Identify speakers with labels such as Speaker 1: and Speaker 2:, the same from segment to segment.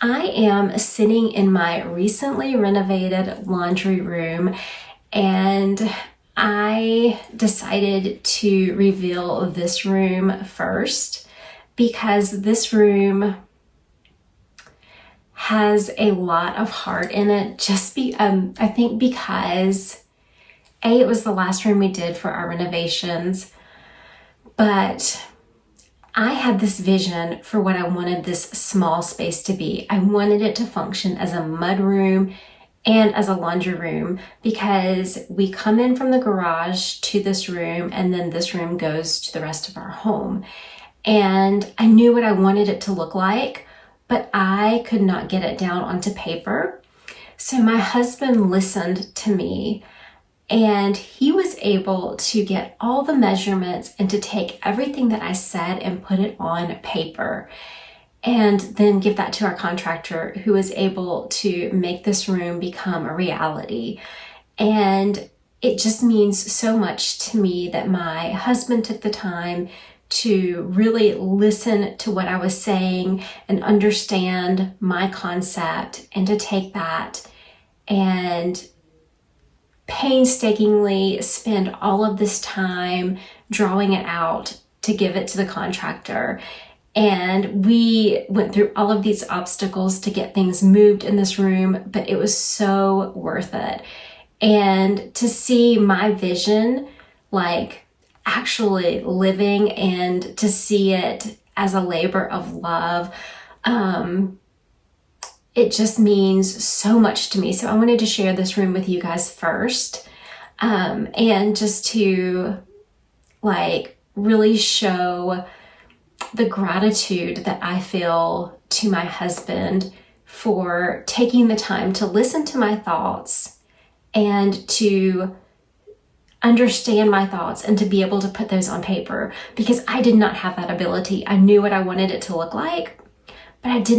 Speaker 1: I am sitting in my recently renovated laundry room, and I decided to reveal this room first because this room has a lot of heart in it. I think because it was the last room we did for our renovations, but I had this vision for what I wanted this small space to be. I wanted it to function as a mud room and as a laundry room because we come in from the garage to this room, and then this room goes to the rest of our home. And I knew what I wanted it to look like, but I could not get it down onto paper. So my husband listened to me, and he was able to get all the measurements and to take everything that I said and put it on paper, and then give that to our contractor, who was able to make this room become a reality. And it just means so much to me that my husband took the time to really listen to what I was saying and understand my concept, and to take that and painstakingly spend all of this time drawing it out to give it to the contractor. And we went through all of these obstacles to get things moved in this room, but it was so worth it. And to see my vision like actually living, and to see it as a labor of love, it just means so much to me. So I wanted to share this room with you guys first, and just to really show the gratitude that I feel to my husband for taking the time to listen to my thoughts and to understand my thoughts and to be able to put those on paper, because I did not have that ability. I knew what I wanted it to look like, but I could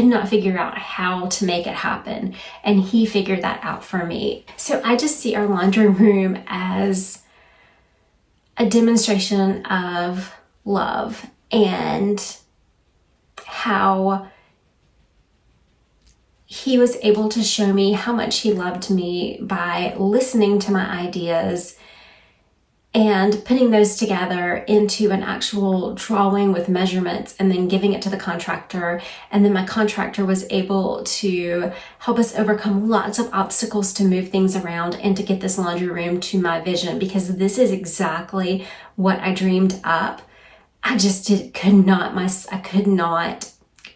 Speaker 1: not figure out how to make it happen. And he figured that out for me. So I just see our laundry room as a demonstration of love, and how he was able to show me how much he loved me by listening to my ideas and putting those together into an actual drawing with measurements, and then giving it to the contractor. And then my contractor was able to help us overcome lots of obstacles to move things around and to get this laundry room to my vision, because this is exactly what I dreamed up. I could not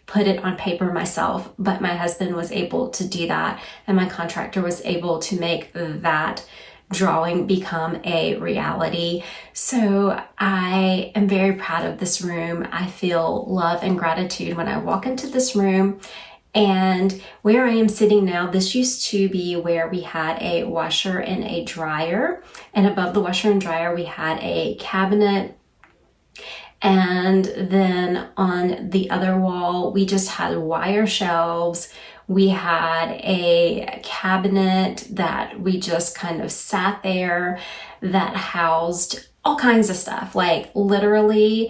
Speaker 1: put it on paper myself, but my husband was able to do that, and my contractor was able to make that drawing become a reality. So I am very proud of this room. I feel love and gratitude when I walk into this room. And where I am sitting now, this used to be where we had a washer and a dryer, and above the washer and dryer we had a cabinet. And then on the other wall, we just had wire shelves. We had a cabinet that we just kind of sat there that housed all kinds of stuff. Like literally,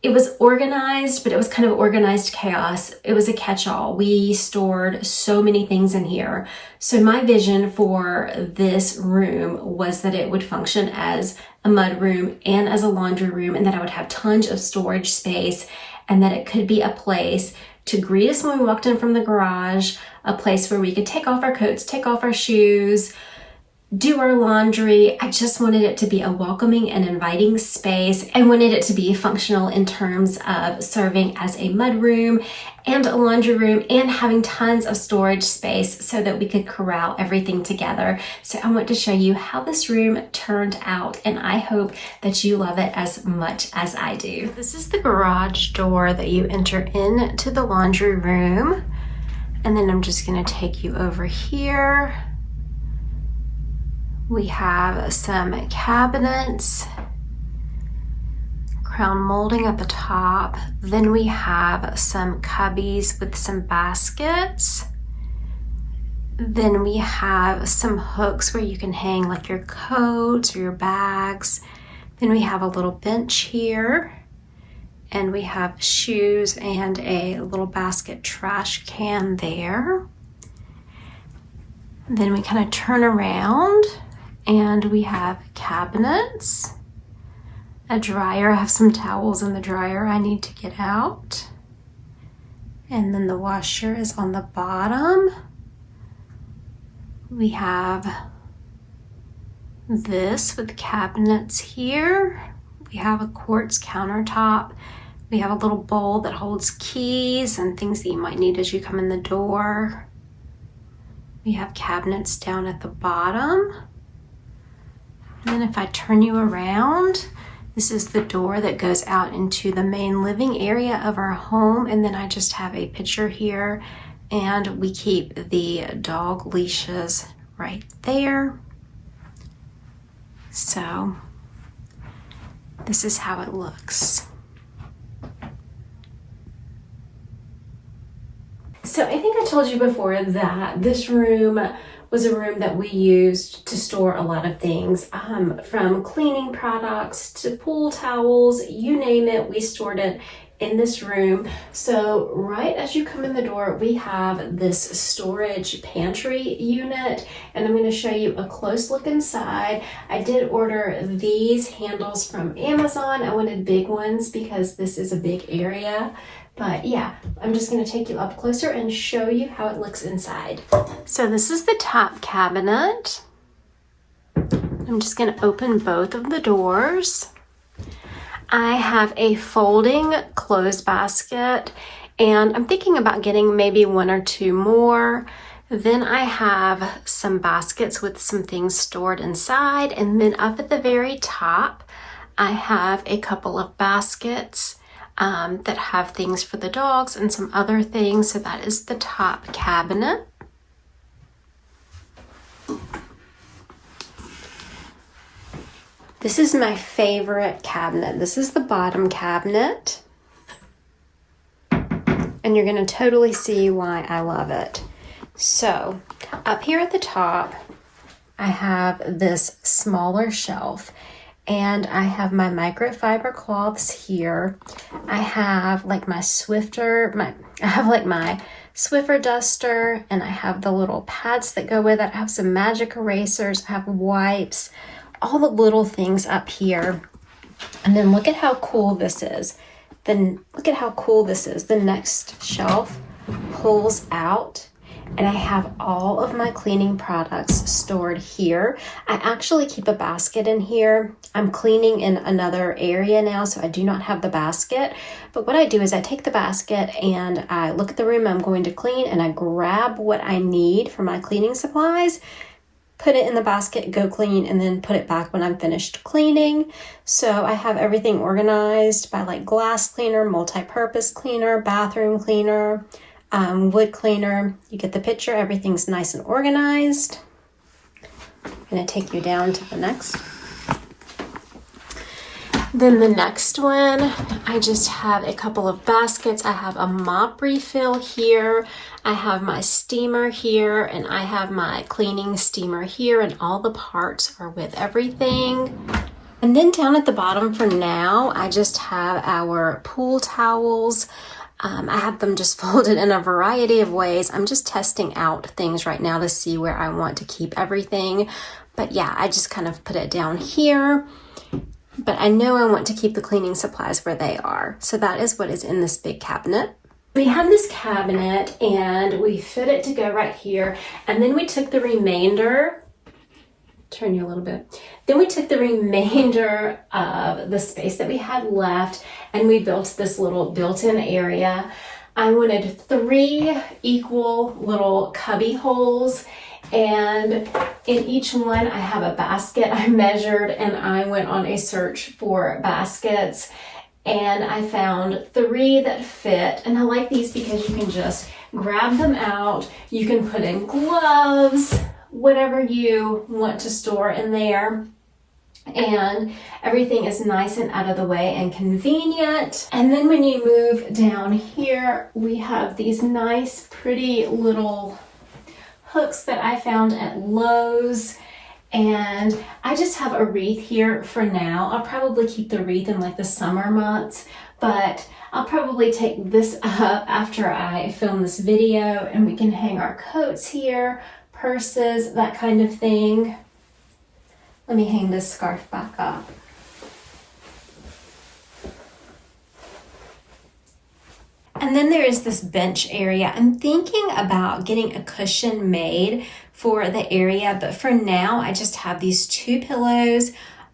Speaker 1: it was organized, but it was kind of organized chaos. It was a catch-all. We stored so many things in here. So my vision for this room was that it would function as a mud room and as a laundry room, and that I would have tons of storage space, and that it could be a place to greet us when we walked in from the garage, a place where we could take off our coats, take off our shoes, do our laundry. I just wanted it to be a welcoming and inviting space. I wanted it to be functional in terms of serving as a mud room and a laundry room, and having tons of storage space so that we could corral everything together. So I want to show you how this room turned out, and I hope that you love it as much as I do. This is the garage door that you enter into the laundry room. And then I'm just going to take you over here. We have some cabinets, crown molding at the top. Then we have some cubbies with some baskets. Then we have some hooks where you can hang like your coats or your bags. Then we have a little bench here. And we have shoes and a little basket trash can there. Then we kind of turn around and we have cabinets, a dryer. I have some towels in the dryer I need to get out. And then the washer is on the bottom. We have this with cabinets here. We have a quartz countertop. We have a little bowl that holds keys and things that you might need as you come in the door. We have cabinets down at the bottom. And then if I turn you around, this is the door that goes out into the main living area of our home. And then I just have a picture here, and we keep the dog leashes right there. So this is how it looks. So I think I told you before that this room was a room that we used to store a lot of things, from cleaning products to pool towels, you name it, we stored it in this room. So right as you come in the door, we have this storage pantry unit, and I'm going to show you a close look inside. I did order these handles from Amazon. I wanted big ones because this is a big area. But yeah, I'm just going to take you up closer and show you how it looks inside. So this is the top cabinet. I'm just going to open both of the doors. I have a folding clothes basket, and I'm thinking about getting maybe one or two more. Then I have some baskets with some things stored inside, and then up at the very top, I have a couple of baskets that have things for the dogs and some other things. So that is the top cabinet. This is my favorite cabinet. This is the bottom cabinet. And you're going to totally see why I love it. So up here at the top, I have this smaller shelf. And I have my microfiber cloths here. I have like my Swiffer duster, and I have the little pads that go with it. I have some magic erasers, I have wipes, all the little things up here. And then look at how cool this is. The next shelf pulls out, and I have all of my cleaning products stored here. I actually keep a basket in here. I'm cleaning in another area now, so I do not have the basket. But what I do is I take the basket and I look at the room I'm going to clean, and I grab what I need for my cleaning supplies, put it in the basket, go clean, and then put it back when I'm finished cleaning. So I have everything organized by like glass cleaner, multi-purpose cleaner, bathroom cleaner, wood cleaner. You get the picture. Everything's nice and organized. I'm going to take you down to the next. Then the next one, I just have a couple of baskets. I have a mop refill here. I have my steamer here, and I have my cleaning steamer here, and all the parts are with everything. And then down at the bottom for now, I just have our pool towels. I have them just folded in a variety of ways. I'm just testing out things right now to see where I want to keep everything. But yeah, I just kind of put it down here. But I know I want to keep the cleaning supplies where they are. So that is what is in this big cabinet. We have this cabinet and we fit it to go right here. And then we took the remainder, turn you a little bit. Then we took the remainder of the space that we had left and we built this little built-in area. I wanted 3 equal little cubby holes, and in each one I have a basket. I measured and I went on a search for baskets, and I found 3 that fit. And I like these because you can just grab them out. You can put in gloves, whatever you want to store in there. And everything is nice and out of the way and convenient. And then when you move down here, we have these nice, pretty little hooks that I found at Lowe's. And I just have a wreath here for now. I'll probably keep the wreath in like the summer months, but I'll probably take this up after I film this video, and we can hang our coats here, purses, that kind of thing. Let me hang this scarf back up. And then there is this bench area. I'm thinking about getting a cushion made for the area, but for now I just have these 2 pillows.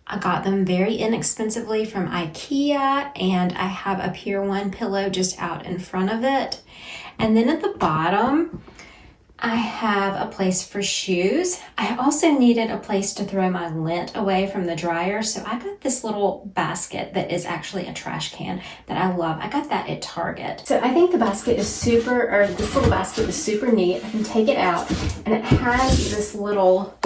Speaker 1: I got them very inexpensively from IKEA, and I have a Pier 1 pillow just out in front of it. And then at the bottom, I have a place for shoes. I also needed a place to throw my lint away from the dryer, so I got this little basket that is actually a trash can that I love. I got that at Target. So I think the basket is this little basket is super neat. I can take it out, and it has this little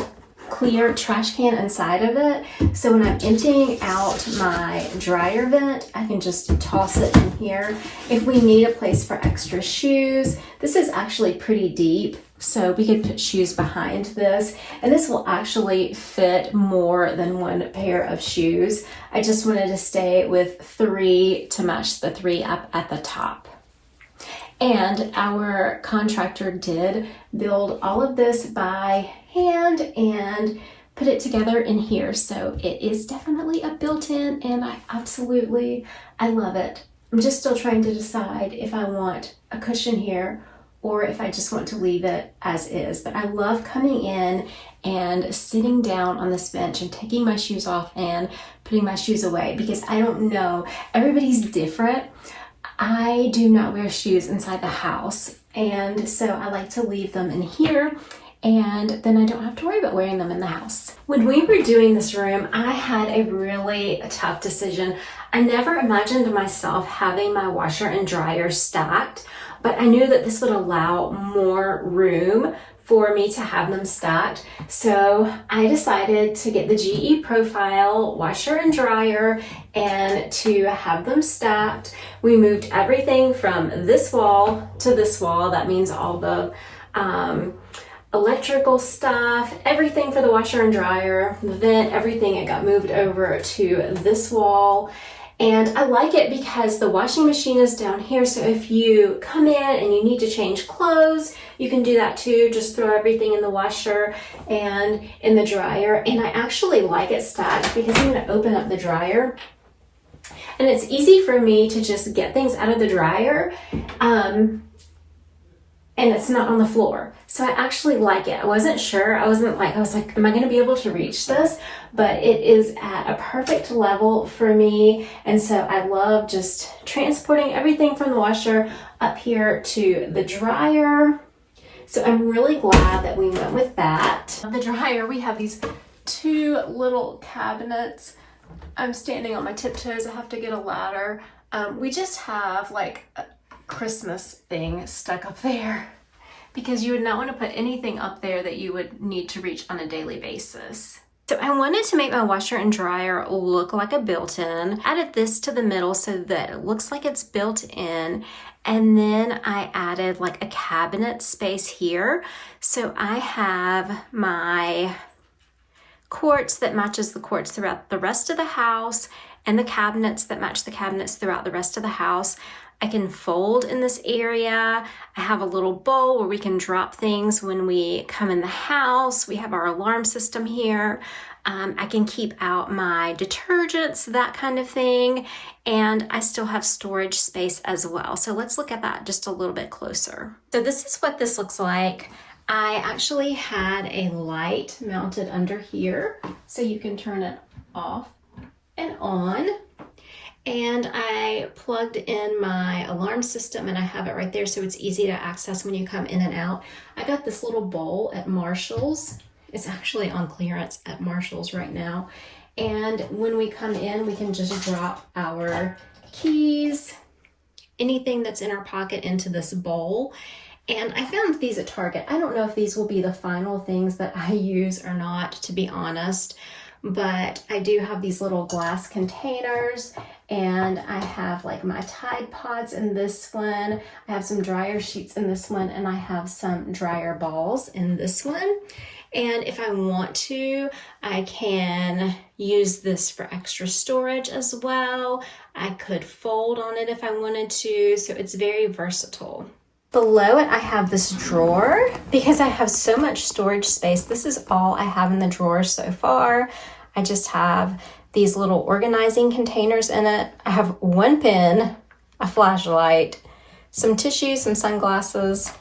Speaker 1: clear trash can inside of it. So when I'm emptying out my dryer vent, I can just toss it in here. If we need a place for extra shoes, this is actually pretty deep, so we could put shoes behind this, and this will actually fit more than 1 pair of shoes. I just wanted to stay with 3 to match the 3 up at the top. And our contractor did build all of this by hand and put it together in here. So it is definitely a built-in, and I love it. I'm just still trying to decide if I want a cushion here or if I just want to leave it as is. But I love coming in and sitting down on this bench and taking my shoes off and putting my shoes away, because I don't know, everybody's different. I do not wear shoes inside the house, and so I like to leave them in here, and then I don't have to worry about wearing them in the house. When we were doing this room, I had a really tough decision. I never imagined myself having my washer and dryer stacked, but I knew that this would allow more room for me to have them stacked. So I decided to get the GE Profile washer and dryer and to have them stacked. We moved everything from this wall to this wall. That means all the electrical stuff, everything for the washer and dryer, the vent, everything, it got moved over to this wall. And I like it because the washing machine is down here, so if you come in and you need to change clothes, you can do that too. Just throw everything in the washer and in the dryer. And I actually like it stacked because I'm going to open up the dryer, and it's easy for me to just get things out of the dryer, and it's not on the floor. So I actually like it. I wasn't sure. I was like, am I going to be able to reach this? But it is at a perfect level for me. And so I love just transporting everything from the washer up here to the dryer. So I'm really glad that we went with that. The dryer, we have these 2 little cabinets. I'm standing on my tiptoes. I have to get a ladder. We just have like a Christmas thing stuck up there, because you would not want to put anything up there that you would need to reach on a daily basis. So I wanted to make my washer and dryer look like a built-in. Added this to the middle so that it looks like it's built in. And then I added like a cabinet space here. So I have my quartz that matches the quartz throughout the rest of the house, and the cabinets that match the cabinets throughout the rest of the house. I can fold in this area. I have a little bowl where we can drop things when we come in the house. We have our alarm system here. I can keep out my detergents, that kind of thing. And I still have storage space as well. So let's look at that just a little bit closer. So this is what this looks like. I actually had a light mounted under here, so you can turn it off and on. And I plugged in my alarm system, and I have it right there, so it's easy to access when you come in and out. I got this little bowl at Marshall's. It's actually on clearance at Marshall's right now. And when we come in, we can just drop our keys, anything that's in our pocket, into this bowl. And I found these at Target. I don't know if these will be the final things that I use or not, to be honest. But I do have these little glass containers, and I have like my Tide Pods in this one. I have some dryer sheets in this one, and I have some dryer balls in this one. And if I want to, I can use this for extra storage as well. I could fold on it if I wanted to, so it's very versatile. Below it, I have this drawer because I have so much storage space. This is all I have in the drawer so far. I just have these little organizing containers in it. I have one pen, a flashlight, some tissues, some sunglasses.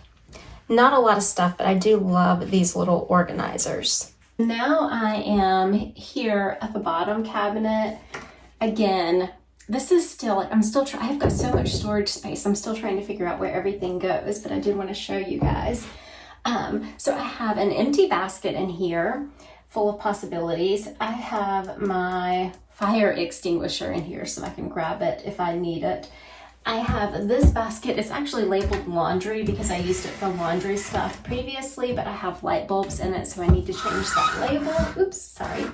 Speaker 1: Not a lot of stuff, but I do love these little organizers. Now I am here at the bottom cabinet. Again, this is still, I have got so much storage space. I'm still trying to figure out where everything goes, but I did want to show you guys. So I have an empty basket in here full of possibilities. I have my fire extinguisher in here so I can grab it if I need it. I have this basket. It's actually labeled laundry because I used it for laundry stuff previously, but I have light bulbs in it, so I need to change that label. Oops, sorry.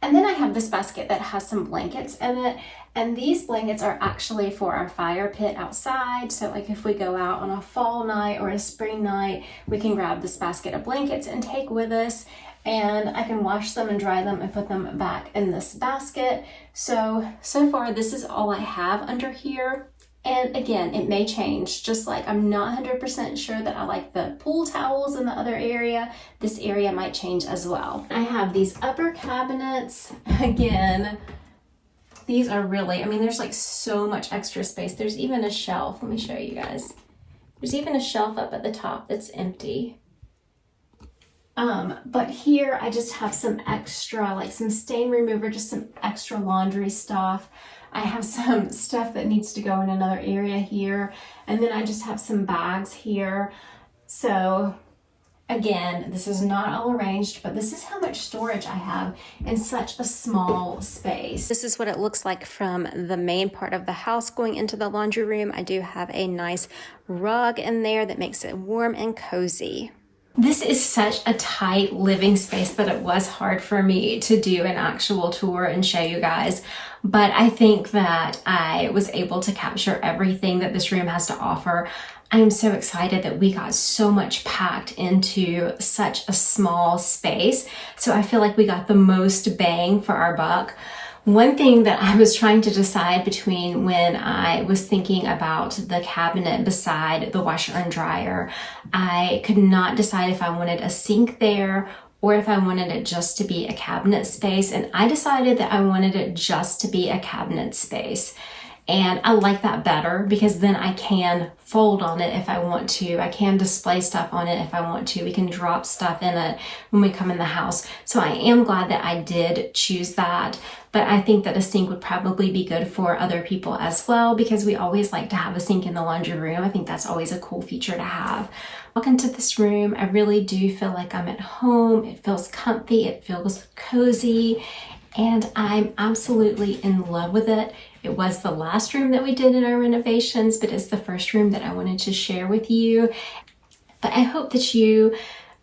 Speaker 1: And then I have this basket that has some blankets in it, and these blankets are actually for our fire pit outside. So like if we go out on a fall night or a spring night, we can grab this basket of blankets and take with us, and I can wash them and dry them and put them back in this basket. So far this is all I have under here. And again, it may change, just like I'm not 100% sure that I like the pool towels in the other area. This area might change as well. I have these upper cabinets. Again, these are really, there's like so much extra space. There's even a shelf. Let me show you guys. There's even a shelf up at the top that's empty. But here I just have some extra, like some stain remover, just some extra laundry stuff. I have some stuff that needs to go in another area here. And then I just have some bags here. So again, this is not all arranged, but this is how much storage I have in such a small space. This is what it looks like from the main part of the house going into the laundry room. I do have a nice rug in there that makes it warm and cozy. This is such a tight living space that it was hard for me to do an actual tour and show you guys. But I think that I was able to capture everything that this room has to offer. I am so excited that we got so much packed into such a small space. So I feel like we got the most bang for our buck. One thing that I was trying to decide between when I was thinking about the cabinet beside the washer and dryer, I could not decide if I wanted a sink there or if I wanted it just to be a cabinet space. And I decided that I wanted it just to be a cabinet space. And I like that better because then I can fold on it if I want to. I can display stuff on it if I want to. We can drop stuff in it when we come in the house. So I am glad that I did choose that. But I think that a sink would probably be good for other people as well because we always like to have a sink in the laundry room. I think that's always a cool feature to have. Walk into this room, I really do feel like I'm at home. It feels comfy, it feels cozy, and I'm absolutely in love with it. It was the last room that we did in our renovations, but it's the first room that I wanted to share with you. But I hope that you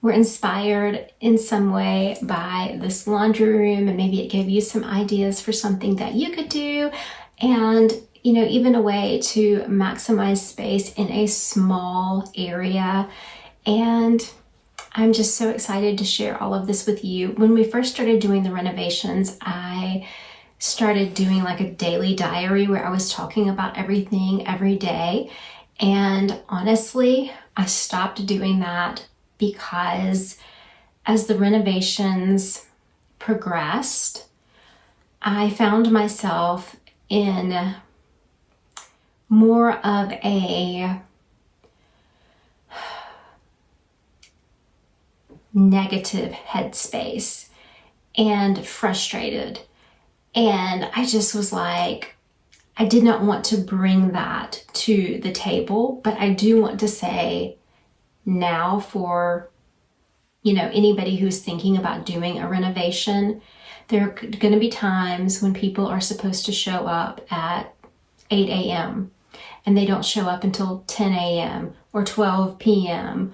Speaker 1: were inspired in some way by this laundry room, and maybe it gave you some ideas for something that you could do, and even a way to maximize space in a small area. And I'm just so excited to share all of this with you. When we first started doing the renovations, I started doing like a daily diary where I was talking about everything every day. And honestly, I stopped doing that because as the renovations progressed, I found myself in more of a negative headspace and frustrated. And I just was like, I did not want to bring that to the table, but I do want to say now for, anybody who's thinking about doing a renovation, there are going to be times when people are supposed to show up at 8 a.m. and they don't show up until 10 a.m. or 12 p.m.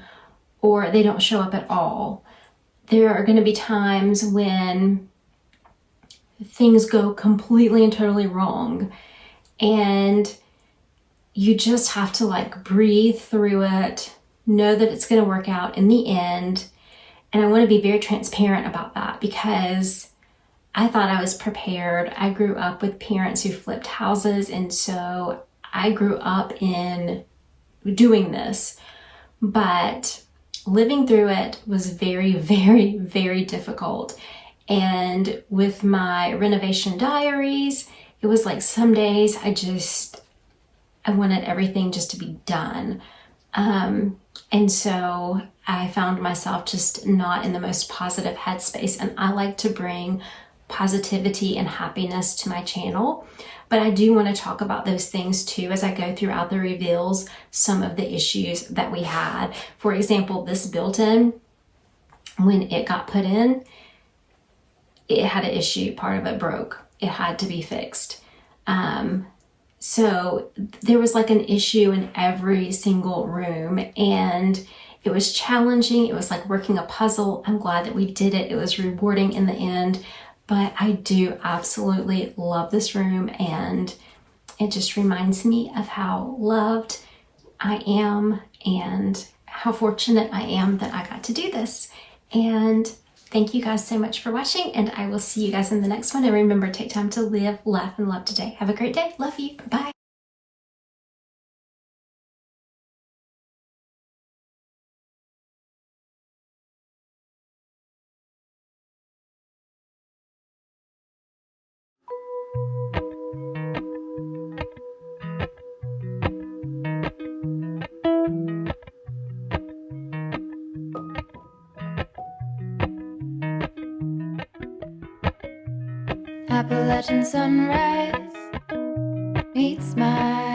Speaker 1: or they don't show up at all. There are going to be times when things go completely and totally wrong And you just have to like breathe through it, know that it's going to work out in the end. And I want to be very transparent about that because I thought I was prepared. I grew up with parents who flipped houses, and so I grew up in doing this. But living through it was very, very, very difficult. And with my renovation diaries, it was like some days I wanted everything just to be done. And so I found myself just not in the most positive headspace. And I like to bring positivity and happiness to my channel. But I do want to talk about those things too as I go throughout the reveals, some of the issues that we had. For example, this built-in, when it got put in, it had an issue. Part of it broke. It had to be fixed. So there was like an issue in every single room, and it was challenging. It was like working a puzzle. I'm glad that we did it. It was rewarding in the end, but I do absolutely love this room, and it just reminds me of how loved I am and how fortunate I am that I got to do this. And thank you guys so much for watching, and I will see you guys in the next one. And remember, take time to live, laugh, and love today. Have a great day. Love you. Bye.
Speaker 2: Appalachian sunrise meets my